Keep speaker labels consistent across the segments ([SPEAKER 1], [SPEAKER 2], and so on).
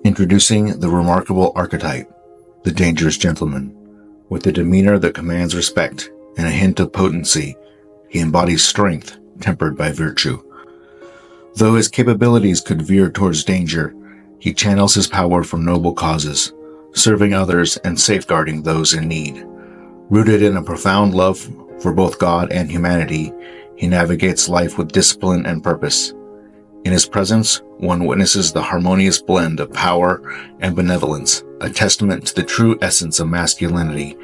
[SPEAKER 1] Introducing the remarkable archetype, the dangerous gentleman. With a demeanor that commands respect and a hint of potency, he embodies strength tempered by virtue. Though his capabilities could veer towards danger, he channels his power for noble causes, serving others and safeguarding those in need. Rooted in a profound love for both God and humanity, he navigates life with discipline and purpose. In his presence, one witnesses the harmonious blend of power and benevolence, a testament to the true essence of masculinity.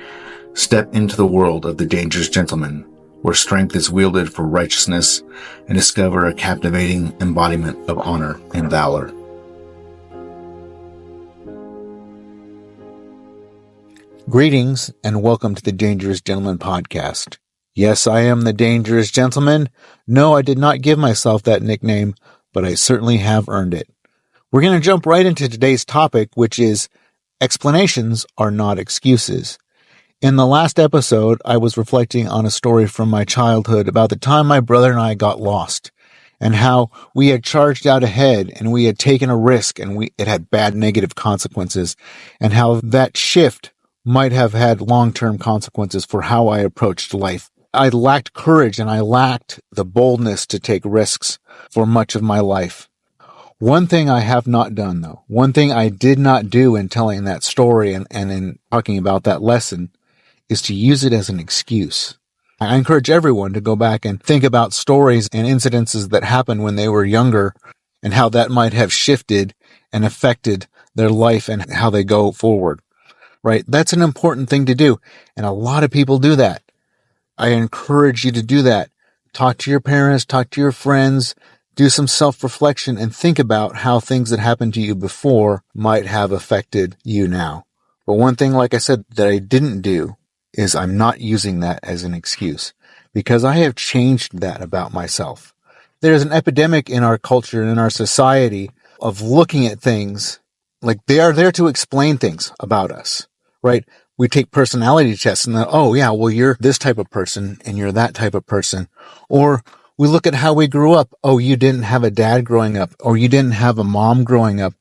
[SPEAKER 1] Step into the world of the dangerous gentleman, where strength is wielded for righteousness, and discover a captivating embodiment of honor and valor.
[SPEAKER 2] Greetings and welcome to the Dangerous Gentleman podcast. Yes, I am the Dangerous Gentleman. No, I did not give myself that nickname, but I certainly have earned it. We're going to jump right into today's topic, which is explanations are not excuses. In the last episode, I was reflecting on a story from my childhood about the time my brother and I got lost and how we had charged out ahead and we had taken a risk and it had bad negative consequences, and how that shift might have had long-term consequences for how I approached life. I lacked courage and I lacked the boldness to take risks for much of my life. One thing I have not done, though, one thing I did not do in telling that story and in talking about that lesson is to use it as an excuse. I encourage everyone to go back and think about stories and incidences that happened when they were younger and how that might have shifted and affected their life and how they go forward. Right? That's an important thing to do. And a lot of people do that. I encourage you to do that. Talk to your parents, talk to your friends, do some self-reflection and think about how things that happened to you before might have affected you now. But one thing, like I said, that I didn't do is I'm not using that as an excuse because I have changed that about myself. There's an epidemic in our culture and in our society of looking at things like they are there to explain things about us, right? We take personality tests and you're this type of person and you're that type of person. Or we look at how we grew up. Oh, you didn't have a dad growing up, or you didn't have a mom growing up,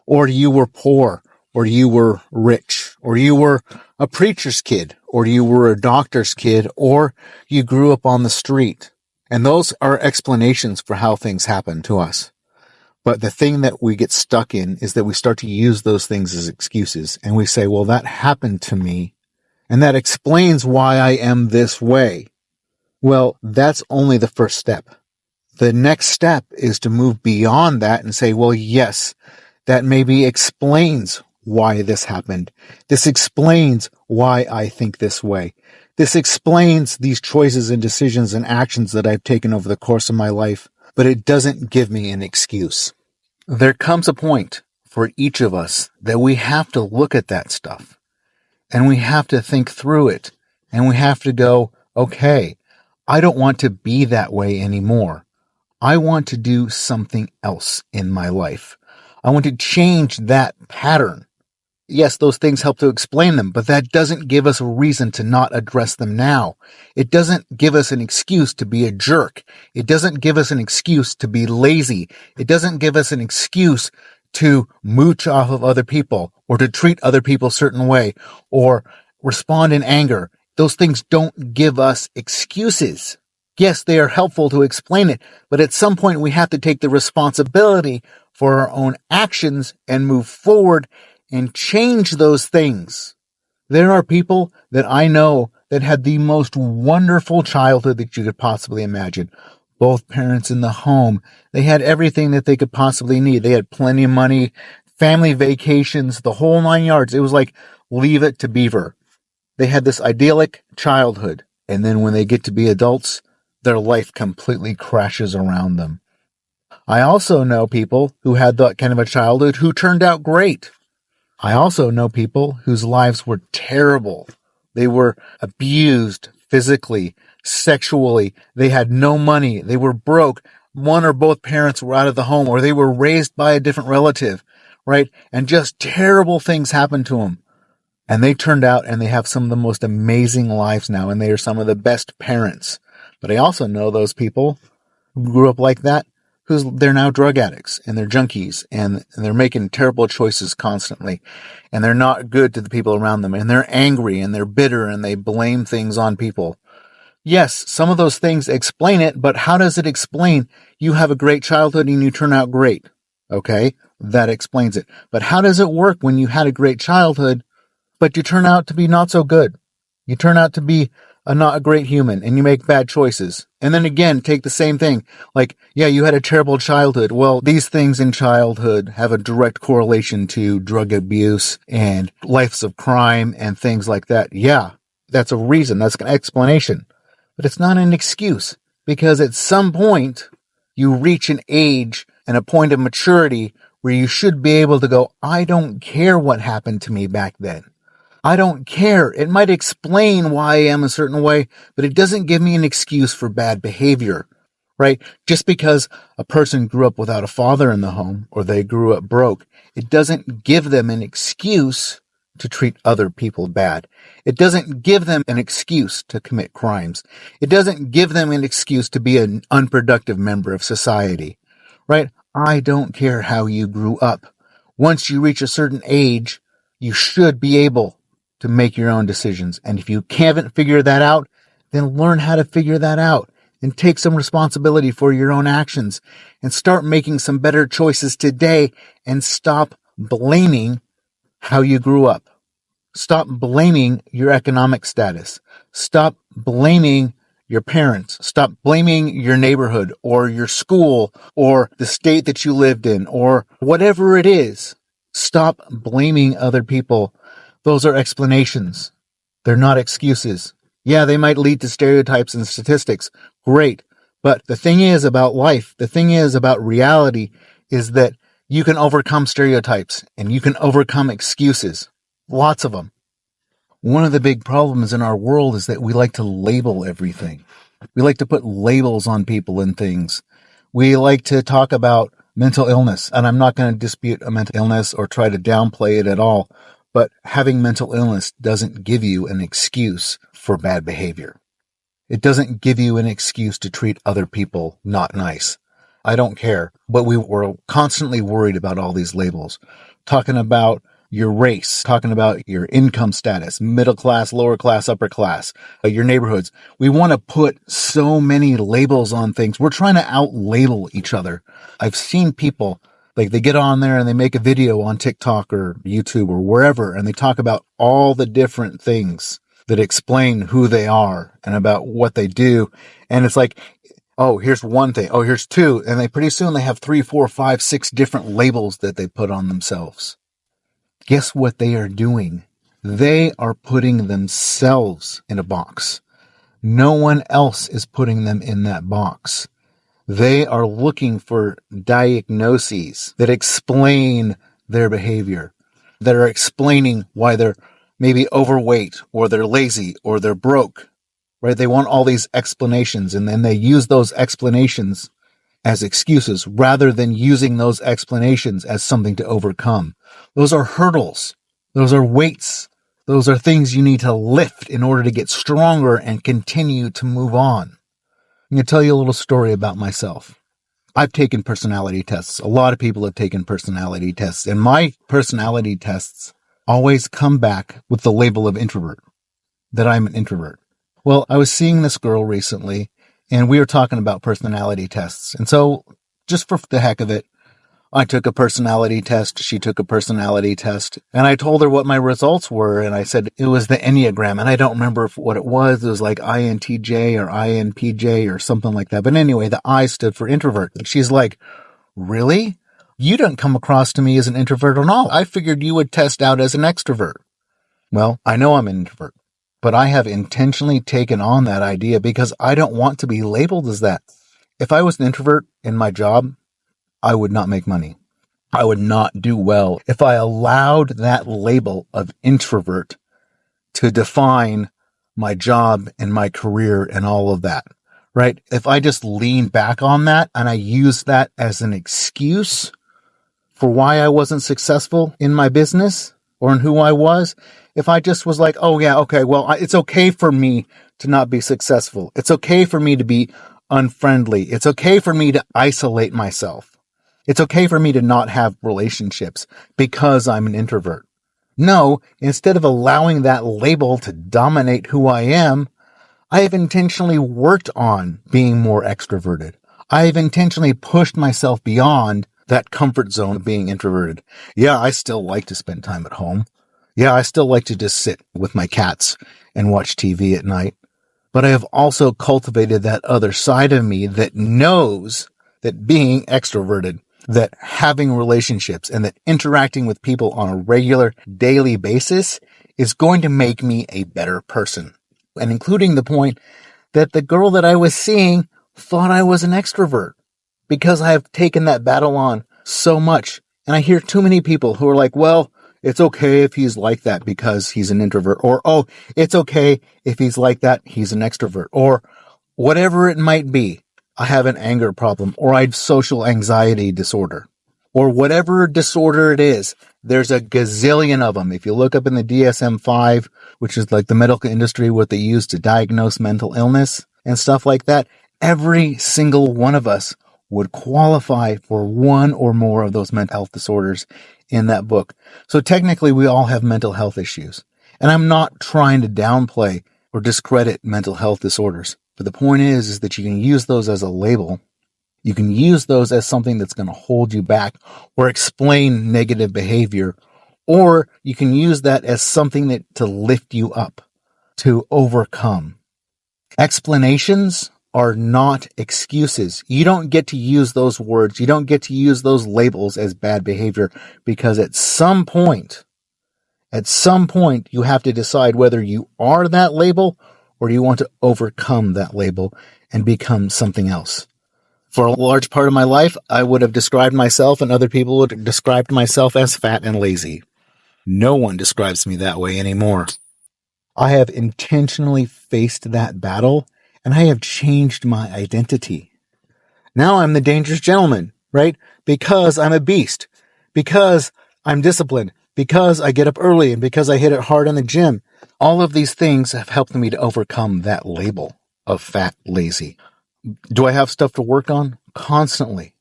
[SPEAKER 2] or you were poor, or you were rich, or you were a preacher's kid, or you were a doctor's kid, or you grew up on the street. And those are explanations for how things happen to us. But the thing that we get stuck in is that we start to use those things as excuses. And we say, well, that happened to me, and that explains why I am this way. Well, that's only the first step. The next step is to move beyond that and say, well, yes, that maybe explains why this happened. This explains why I think this way. This explains these choices and decisions and actions that I've taken over the course of my life. But it doesn't give me an excuse. There comes a point for each of us that we have to look at that stuff and we have to think through it and we have to go, okay, I don't want to be that way anymore. I want to do something else in my life. I want to change that pattern. Yes, those things help to explain them, but that doesn't give us a reason to not address them now. It doesn't give us an excuse to be a jerk. It doesn't give us an excuse to be lazy. It doesn't give us an excuse to mooch off of other people or to treat other people a certain way or respond in anger. Those things don't give us excuses. Yes, they are helpful to explain it, but at some point we have to take the responsibility for our own actions and move forward and change those things. There are people that I know that had the most wonderful childhood that you could possibly imagine. Both parents in the home. They had everything that they could possibly need. They had plenty of money, family vacations, the whole 9 yards. It was like Leave It to Beaver. They had this idyllic childhood. And then when they get to be adults, their life completely crashes around them. I also know people who had that kind of a childhood who turned out great. I also know people whose lives were terrible. They were abused physically, sexually. They had no money. They were broke. One or both parents were out of the home, or they were raised by a different relative, right? And just terrible things happened to them. And they turned out and they have some of the most amazing lives now, and they are some of the best parents. But I also know those people who grew up like that, they're now drug addicts and they're junkies and they're making terrible choices constantly and they're not good to the people around them and they're angry and they're bitter and they blame things on people. Yes, some of those things explain it, but how does it explain you have a great childhood and you turn out great? Okay, that explains it. But how does it work when you had a great childhood, but you turn out to be not so good? You turn out to be not a great human and you make bad choices. And then again, take the same thing. Like, yeah, you had a terrible childhood. Well, these things in childhood have a direct correlation to drug abuse and lives of crime and things like that. Yeah, that's a reason. That's an explanation. But it's not an excuse, because at some point you reach an age and a point of maturity where you should be able to go, I don't care what happened to me back then. I don't care. It might explain why I am a certain way, but it doesn't give me an excuse for bad behavior, right? Just because a person grew up without a father in the home or they grew up broke, it doesn't give them an excuse to treat other people bad. It doesn't give them an excuse to commit crimes. It doesn't give them an excuse to be an unproductive member of society, right? I don't care how you grew up. Once you reach a certain age, you should be able to make your own decisions. And if you haven't figured that out, then learn how to figure that out and take some responsibility for your own actions and start making some better choices today and stop blaming how you grew up. Stop blaming your economic status. Stop blaming your parents. Stop blaming your neighborhood or your school or the state that you lived in or whatever it is. Stop blaming other people. Those are explanations. They're not excuses. Yeah, they might lead to stereotypes and statistics. Great. But the thing is about life, the thing is about reality, is that you can overcome stereotypes and you can overcome excuses. Lots of them. One of the big problems in our world is that we like to label everything. We like to put labels on people and things. We like to talk about mental illness, and I'm not going to dispute a mental illness or try to downplay it at all. But having mental illness doesn't give you an excuse for bad behavior. It doesn't give you an excuse to treat other people not nice. I don't care. But we were constantly worried about all these labels. Talking about your race, talking about your income status, middle class, lower class, upper class, your neighborhoods. We want to put so many labels on things. We're trying to out-label each other. I've seen people, like they get on there and they make a video on TikTok or YouTube or wherever, and they talk about all the different things that explain who they are and about what they do. And it's like, oh, here's one thing. Oh, here's two. And pretty soon they have 3, 4, 5, 6 different labels that they put on themselves. Guess what they are doing? They are putting themselves in a box. No one else is putting them in that box. They are looking for diagnoses that explain their behavior, that are explaining why they're maybe overweight or they're lazy or they're broke, right? They want all these explanations, and then they use those explanations as excuses rather than using those explanations as something to overcome. Those are hurdles. Those are weights. Those are things you need to lift in order to get stronger and continue to move on. I'm going to tell you a little story about myself. I've taken personality tests. A lot of people have taken personality tests, and my personality tests always come back with the label of introvert, that I'm an introvert. Well, I was seeing this girl recently, and we were talking about personality tests. And so, just for the heck of it, I took a personality test. She took a personality test. And I told her what my results were. And I said it was the Enneagram. And I don't remember what it was. It was like INTJ or INPJ or something like that. But anyway, the I stood for introvert. And she's like, really? You don't come across to me as an introvert at all. I figured you would test out as an extrovert. Well, I know I'm an introvert, but I have intentionally taken on that idea because I don't want to be labeled as that. If I was an introvert in my job, I would not make money. I would not do well if I allowed that label of introvert to define my job and my career and all of that, right? If I just lean back on that and I use that as an excuse for why I wasn't successful in my business or in who I was, if I just was like, oh yeah, okay, well, it's okay for me to not be successful. It's okay for me to be unfriendly. It's okay for me to isolate myself. It's okay for me to not have relationships because I'm an introvert. No, instead of allowing that label to dominate who I am, I have intentionally worked on being more extroverted. I have intentionally pushed myself beyond that comfort zone of being introverted. Yeah, I still like to spend time at home. Yeah, I still like to just sit with my cats and watch TV at night. But I have also cultivated that other side of me that knows that being extroverted, that having relationships, and that interacting with people on a regular daily basis is going to make me a better person. And including the point that the girl that I was seeing thought I was an extrovert because I have taken that battle on so much. And I hear too many people who are like, well, it's okay if he's like that because he's an introvert, or, oh, it's okay if he's like that, he's an extrovert, or whatever it might be. I have an anger problem, or I have social anxiety disorder, or whatever disorder it is. There's a gazillion of them. If you look up in the DSM-5, which is like the medical industry, what they use to diagnose mental illness and stuff like that, every single one of us would qualify for one or more of those mental health disorders in that book. So technically, we all have mental health issues. And I'm not trying to downplay or discredit mental health disorders. But the point is that you can use those as a label. You can use those as something that's going to hold you back or explain negative behavior. Or you can use that as something that to lift you up, to overcome. Explanations are not excuses. You don't get to use those words. You don't get to use those labels as bad behavior, because at some point, you have to decide whether you are that label or you want to overcome that label and become something else. For a large part of my life, I would have described myself, and other people would have described myself as fat and lazy. No one describes me that way anymore. I have intentionally faced that battle, and I have changed my identity. Now I'm the dangerous gentleman, right? Because I'm a beast, because I'm disciplined, because I get up early, and because I hit it hard in the gym. All of these things have helped me to overcome that label of fat, lazy. Do I have stuff to work on? Constantly.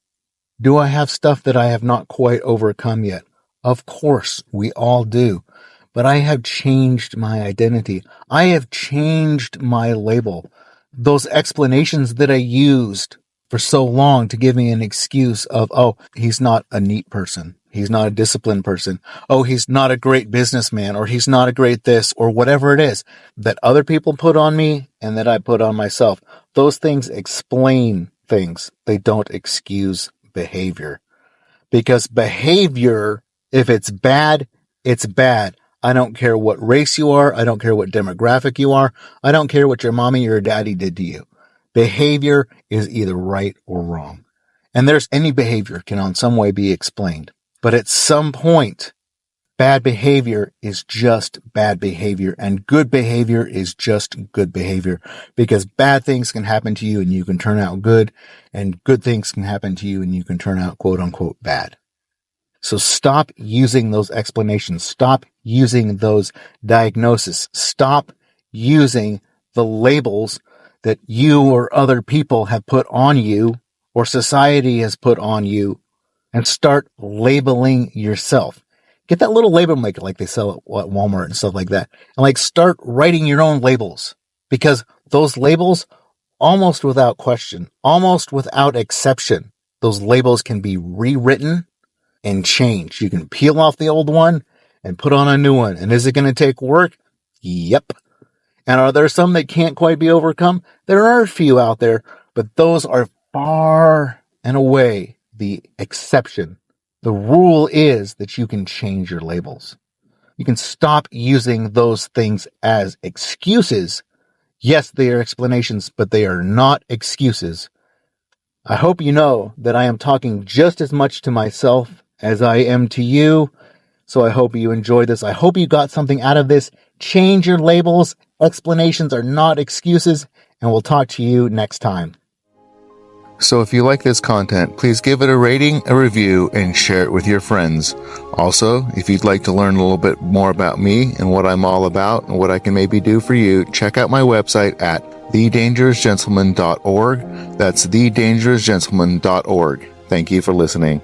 [SPEAKER 2] Do I have stuff that I have not quite overcome yet? Of course, we all do. But I have changed my identity. I have changed my label. Those explanations that I used for so long to give me an excuse of, oh, he's not a neat person. He's not a disciplined person. Oh, he's not a great businessman, or he's not a great this, or whatever it is that other people put on me and that I put on myself. Those things explain things. They don't excuse behavior. Because behavior, if it's bad, it's bad. I don't care what race you are. I don't care what demographic you are. I don't care what your mommy or your daddy did to you. Behavior is either right or wrong. And any behavior can on some way be explained. But at some point, bad behavior is just bad behavior, and good behavior is just good behavior, because bad things can happen to you and you can turn out good, and good things can happen to you and you can turn out quote unquote bad. So stop using those explanations. Stop using those diagnoses. Stop using the labels that you or other people have put on you or society has put on you, and start labeling yourself. Get that little label maker like they sell at Walmart and stuff like that. And start writing your own labels, because those labels, almost without question, almost without exception, those labels can be rewritten and changed. You can peel off the old one and put on a new one. And is it going to take work? Yep. And are there some that can't quite be overcome? There are a few out there, but those are far and away the exception. The rule is that you can change your labels. You can stop using those things as excuses. Yes, they are explanations, but they are not excuses. I hope you know that I am talking just as much to myself as I am to you. So I hope you enjoyed this. I hope you got something out of this. Change your labels. Explanations are not excuses. And we'll talk to you next time.
[SPEAKER 1] So if you like this content, please give it a rating, a review, and share it with your friends. Also, if you'd like to learn a little bit more about me and what I'm all about and what I can maybe do for you, check out my website at
[SPEAKER 2] thedangerousgentleman.org. That's thedangerousgentleman.org. Thank you for listening.